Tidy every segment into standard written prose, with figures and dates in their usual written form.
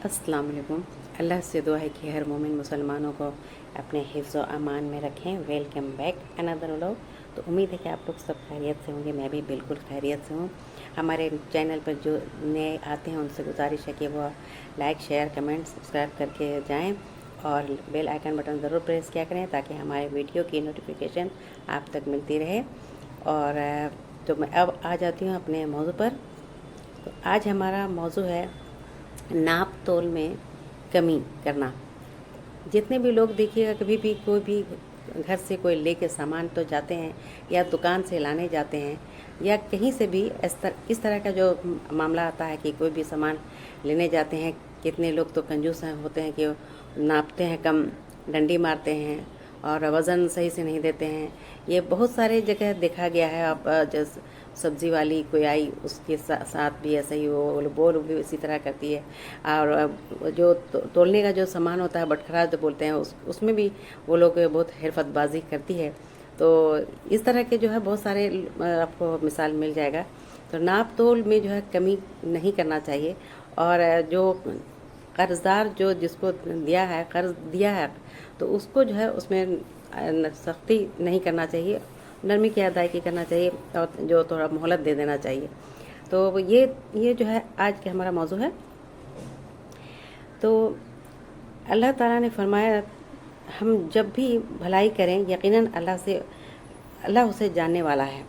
अस्सलाम वालेकुम। अल्लाह से दुआ है कि हर मोमिन मुसलमानों को अपने हिफ्ज़ व अमान में रखें। Welcome back another vlog. तो उम्मीद है कि आप लोग सब खैरियत से होंगे। मैं भी बिल्कुल खैरियत से हूँ। हमारे चैनल पर जो नए आते हैं उनसे गुजारिश है कि वो लाइक शेयर कमेंट सब्सक्राइब करके जाएँ और बेल आइकन बटन ज़रूर प्रेस किया करें ताकि हमारे वीडियो की नोटिफिकेशन आप तक मिलती रहे। और तो मैं अब आ जाती हूँ अपने मौजू पर। तो आज हमारा मौजू है नाप तोल में कमी करना। जितने भी लोग देखिएगा, कभी भी कोई भी घर से कोई लेके सामान तो जाते हैं या दुकान से लाने जाते हैं या कहीं से भी इस तरह का जो मामला आता है कि कोई भी सामान लेने जाते हैं, कितने लोग तो कंजूस होते हैं कि नापते हैं कम, डंडी मारते हैं और वज़न सही से नहीं देते हैं। ये बहुत सारे जगह देखा गया है। आप जैसे सब्ज़ी वाली कोई आई, उसके साथ भी ऐसा ही वो भी इसी तरह करती है। और जो तोलने का जो सामान होता है, बटखरा जो बोलते हैं, उसमें भी वो लोग बहुत हिरफतबाजी करती है। तो इस तरह के जो है बहुत सारे आपको मिसाल मिल जाएगा। तो नाप तोल में जो है कमी नहीं करना चाहिए। और जो कर्ज़दार जो जिसको दिया है, कर्ज़ दिया है, तो उसको जो है उसमें सख्ती नहीं करना चाहिए, नरमी की अदायगी करना चाहिए और जो थोड़ा मोहलत दे देना चाहिए। तो ये जो है आज का हमारा मौजू है। तो अल्लाह ताला ने फरमाया, हम जब भी भलाई करें यकीनन अल्लाह उसे जानने वाला है।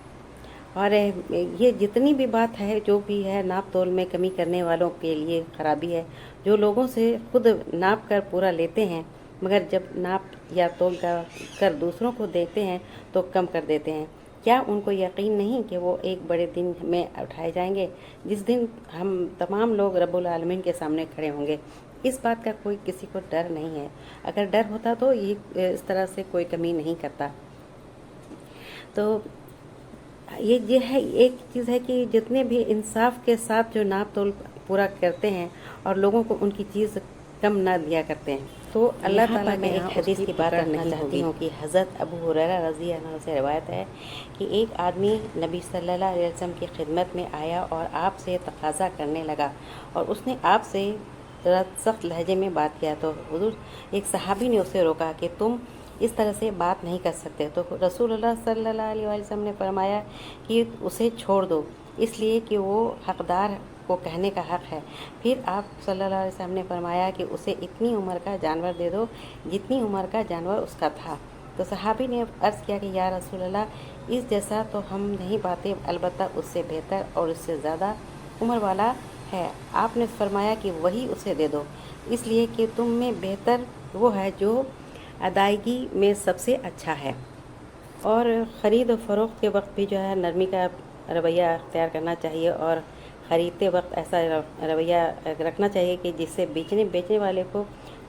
और ये जितनी भी बात है, जो भी है, नाप तोल में कमी करने वालों के लिए खराबी है। जो लोगों से खुद नाप कर पूरा लेते हैं मगर जब नाप या तोल कर दूसरों को देते हैं तो कम कर देते हैं। क्या उनको यकीन नहीं कि वो एक बड़े दिन में उठाए जाएंगे, जिस दिन हम तमाम लोग रब्बुल आलमीन के सामने खड़े होंगे। इस बात का कोई किसी को डर नहीं है। अगर डर होता तो ये इस तरह से कोई कमी नहीं करता। तो ये है एक चीज़ है कि जितने भी इंसाफ के साथ जो नाप तोल पूरा करते हैं और लोगों को उनकी चीज़ कम ना दिया करते हैं। तो अल्लाह ताला में एक हदीस की बात करना चाहती हूँ कि हज़रत अबू हुरैरा रज़ी अल्लाह अन्हु से रिवायत है कि एक आदमी नबी सल्लल्लाहु अलैहि वसल्लम की खिदमत में आया और आपसे तकाज़ा करने लगा और उसने आपसे ज़रा सख्त लहजे में बात किया। तो हुज़ूर, एक सहाबी ने उसे रोका कि तुम इस तरह से बात नहीं कर सकते। तो रसूलुल्लाह सल्लल्लाहु अलैहि वसल्लम ने फरमाया कि उसे छोड़ दो, इसलिए कि वो हकदार को कहने का हक़ है। फिर आप सल्लल्लाहु अलैहि वसल्लम ने फरमाया कि उसे इतनी उम्र का जानवर दे दो जितनी उम्र का जानवर उसका था। तो सहाबी ने अर्ज़ किया कि या रसूलल्लाह, इस जैसा तो हम नहीं पाते, अलबत्ता उससे बेहतर और उससे ज़्यादा उम्र वाला है। आपने फरमाया कि वही उसे दे दो, इसलिए कि तुम में बेहतर वो है जो अदायगी में सबसे अच्छा है। और ख़रीद और फ़रोख्त के वक्त भी जो है नरमी का रवैया अख्तियार करना चाहिए और ख़रीदते वक्त ऐसा रवैया रखना चाहिए कि जिससे बेचने वाले को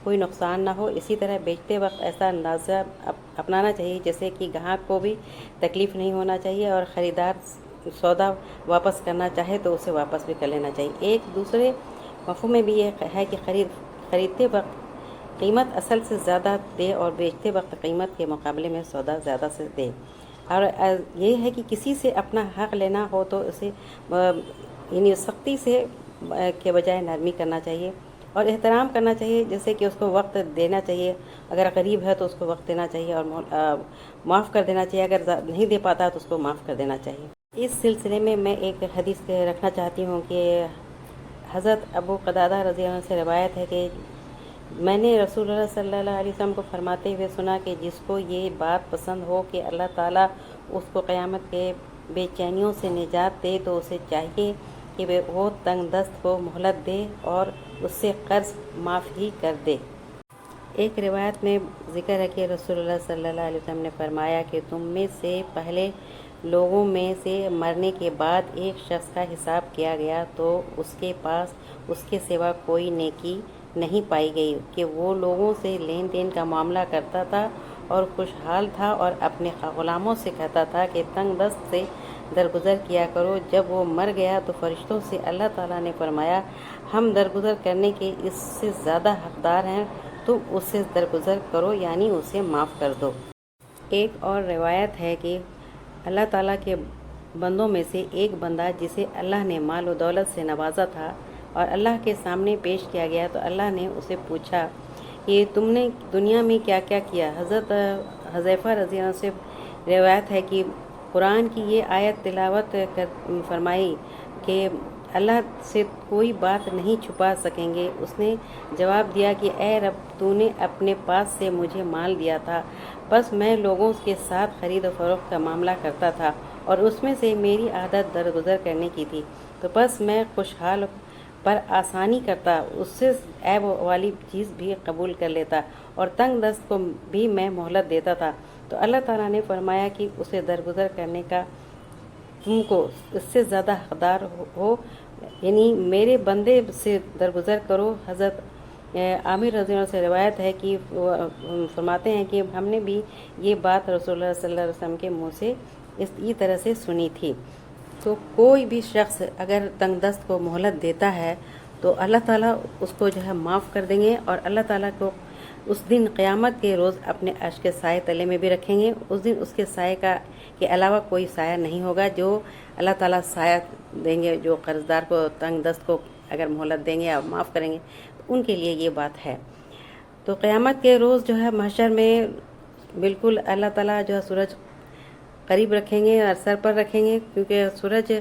कोई नुकसान ना हो। इसी तरह बेचते वक्त ऐसा अंदाज़ा अपनाना चाहिए जैसे कि ग्राहक को भी तकलीफ़ नहीं होना चाहिए और ख़रीदार सौदा वापस करना चाहे तो उसे वापस भी कर लेना चाहिए। एक दूसरे मफ़हूम में भी ये है कि ख़रीदते वक्त कीमत असल से ज़्यादा दे और बेचते वक्त कीमत के मुकाबले में सौदा ज़्यादा से दे। और ये है कि किसी से अपना हक़ लेना हो तो उसे यानी सख्ती से के बजाय नरमी करना चाहिए और एहतराम करना चाहिए, जैसे कि उसको वक्त देना चाहिए। अगर गरीब है तो उसको वक्त देना चाहिए और माफ़ कर देना चाहिए। अगर नहीं दे पाता तो उसको माफ़ कर देना चाहिए। इस सिलसिले में मैं एक हदीस रखना चाहती हूँ कि हज़रत अबू क़तादा रज़ी अल्लाह अन्हु से रिवायत है कि मैंने रसूलुल्लाह सल्लल्लाहु अलैहि वसल्लम को फरमाते हुए सुना कि जिसको ये बात पसंद हो कि अल्लाह ताला उसको क़यामत के बेचैनियों से निजात दे तो उसे चाहिए कि वो तंग दस्त को मोहलत दे और उससे कर्ज़ माफ़ ही कर दे। एक रिवायत में ज़िक्र है कि रसूलुल्लाह सल्लल्लाहु अलैहि वसल्लम ने फरमाया कि तुम में से पहले लोगों में से मरने के बाद एक शख्स का हिसाब किया गया तो उसके पास उसके सिवा कोई नेकी नहीं पाई गई कि वो लोगों से लेन देन का मामला करता था और खुशहाल था और अपने ग़ुलामों से कहता था कि तंग दस्त से दरगुज़र किया करो। जब वो मर गया तो फरिश्तों से अल्लाह ताला ने फरमाया, हम दरगुज़र करने के इससे ज़्यादा हक़दार हैं, तुम उससे दरगुज़र करो, यानी उसे माफ़ कर दो। एक और रिवायत है कि अल्लाह ताला के बंदों में से एक बंदा जिसे अल्लाह ने माल व दौलत से नवाजा था, اور اللہ کے سامنے پیش کیا گیا تو اللہ نے اسے پوچھا کہ تم نے دنیا میں کیا کیا کیا۔ حضرت حذیفہ رضی اللہ عنہ سے روایت ہے کہ قرآن کی یہ آیت تلاوت فرمائی کہ اللہ سے کوئی بات نہیں چھپا سکیں گے۔ اس نے جواب دیا کہ اے رب، تو نے اپنے پاس سے مجھے مال دیا تھا، بس میں لوگوں کے ساتھ خرید و فروخت کا معاملہ کرتا تھا اور اس میں سے میری عادت درگزر کرنے کی تھی، تو بس میں خوشحال پر آسانی کرتا، اس سے عیب والی چیز بھی قبول کر لیتا اور تنگ دست کو بھی میں مہلت دیتا تھا۔ تو اللہ تعالیٰ نے فرمایا کہ اسے درگزر کرنے کا تم کو اس سے زیادہ حقدار ہو، یعنی میرے بندے سے درگزر کرو۔ حضرت عامر رضی اللہ عنہ سے روایت ہے کہ فرماتے ہیں کہ ہم نے بھی یہ بات رسول اللہ صلی اللہ علیہ وسلم کے منہ سے اسی طرح سے سنی تھی۔ تو کوئی بھی شخص اگر تنگ دست کو مہلت دیتا ہے تو اللہ تعالیٰ اس کو جو ہے معاف کر دیں گے، اور اللہ تعالیٰ کو اس دن قیامت کے روز اپنے عرش کے سائے تلے میں بھی رکھیں گے۔ اس دن اس کے سائے کے علاوہ کوئی سایہ نہیں ہوگا۔ جو اللہ تعالیٰ سایہ دیں گے، جو قرض دار کو تنگ دست کو اگر مہلت دیں گے یا معاف کریں گے، تو ان کے لیے یہ بات ہے۔ تو قیامت کے روز جو ہے محشر میں بالکل اللہ تعالیٰ جو ہے سورج قریب رکھیں گے اور سر پر رکھیں گے، کیونکہ سورج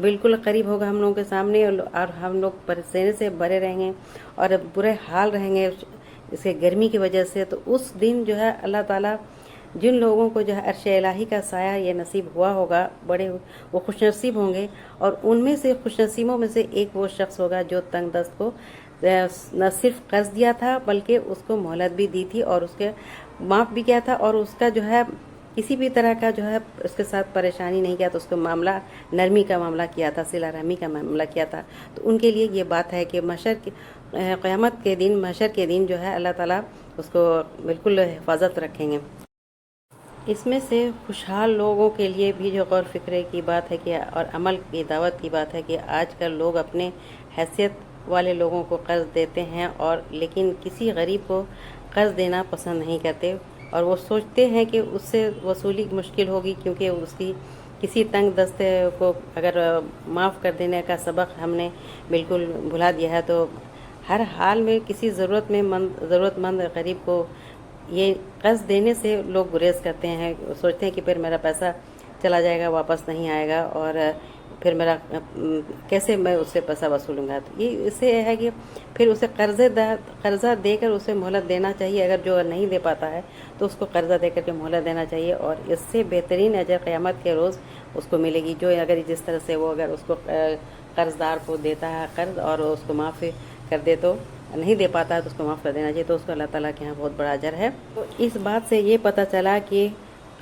بالکل قریب ہوگا ہم لوگوں کے سامنے، اور ہم لوگ پریشانی سے بھرے رہیں گے اور برے حال رہیں گے اس کے گرمی کی وجہ سے۔ تو اس دن جو ہے اللہ تعالیٰ جن لوگوں کو جو ہے عرش الہی کا سایہ یہ نصیب ہوا ہوگا، بڑے وہ خوش نصیب ہوں گے، اور ان میں سے خوش نصیبوں میں سے ایک وہ شخص ہوگا جو تنگ دست کو نہ صرف قرض دیا تھا بلکہ اس کو مہلت بھی دی تھی اور اس کے معاف بھی کیا تھا، اور اس کا جو ہے کسی بھی طرح کا جو ہے اس کے ساتھ پریشانی نہیں کیا، تو اس کو معاملہ نرمی کا معاملہ کیا تھا، صلہ رحمی کا معاملہ کیا تھا۔ تو ان کے لیے یہ بات ہے کہ قیامت کے دن، محشر کے دن جو ہے اللہ تعالیٰ اس کو بالکل حفاظت رکھیں گے۔ اس میں سے خوشحال لوگوں کے لیے بھی جو غور فکرے کی بات ہے کہ اور عمل کی دعوت کی بات ہے کہ آج کل لوگ اپنے حیثیت والے لوگوں کو قرض دیتے ہیں، اور لیکن کسی غریب کو قرض دینا پسند نہیں کرتے، اور وہ سوچتے ہیں کہ اس سے وصولی مشکل ہوگی، کیونکہ اس کی کسی تنگ دست کو اگر معاف کر دینے کا سبق ہم نے بالکل بھلا دیا ہے، تو ہر حال میں کسی ضرورت مند غریب کو یہ قرض دینے سے لوگ گریز کرتے ہیں، سوچتے ہیں کہ پھر میرا پیسہ چلا جائے گا، واپس نہیں آئے گا، اور پھر کیسے میں اس سے پیسہ وصولوں گا۔ تو یہ اس سے ہے کہ پھر اسے قرضہ دے کر اسے مہلت دینا چاہیے، اگر جو نہیں دے پاتا ہے تو اس کو قرضہ دے کر کے مہلت دینا چاہیے، اور اس سے بہترین اجر قیامت کے روز اس کو ملے گی۔ جو اگر جس طرح سے وہ اگر اس کو قرض دار کو دیتا ہے قرض اور اس کو معاف کر دے، تو نہیں دے پاتا ہے تو اس کو معاف کر دینا چاہیے، تو اس کو اللہ تعالیٰ کے یہاں بہت بڑا اجر ہے۔ تو اس بات سے یہ پتہ چلا کہ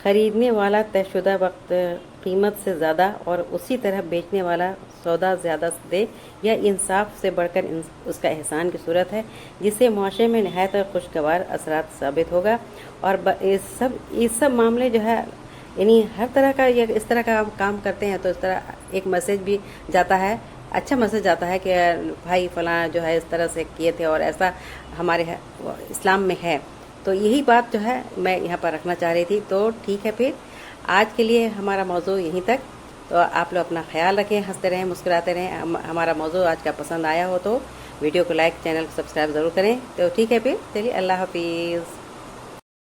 خریدنے والا طے شدہ وقت قیمت سے زیادہ اور اسی طرح بیچنے والا سودا زیادہ دے، یا انصاف سے بڑھ کر اس کا احسان کی صورت ہے، جس سے معاشرے میں نہایت خوشگوار اثرات ثابت ہوگا۔ اور یہ سب معاملے جو ہے، یعنی ہر طرح کا اس طرح کا کام کرتے ہیں تو اس طرح ایک میسج بھی جاتا ہے، اچھا میسج جاتا ہے کہ بھائی فلاں جو ہے اس طرح سے کیے تھے اور ایسا ہمارے اسلام میں ہے۔ تو یہی بات جو ہے میں یہاں پر رکھنا چاہ رہی تھی۔ تو ٹھیک ہے، پھر آج کے لیے ہمارا موضوع یہیں تک۔ تو آپ لوگ اپنا خیال رکھیں، ہنستے رہیں، مسکراتے رہیں۔ ہمارا موضوع آج کا پسند آیا ہو تو ویڈیو کو لائک، چینل کو سبسکرائب ضرور کریں۔ تو ٹھیک ہے، پھر چلیے، اللہ حافظ۔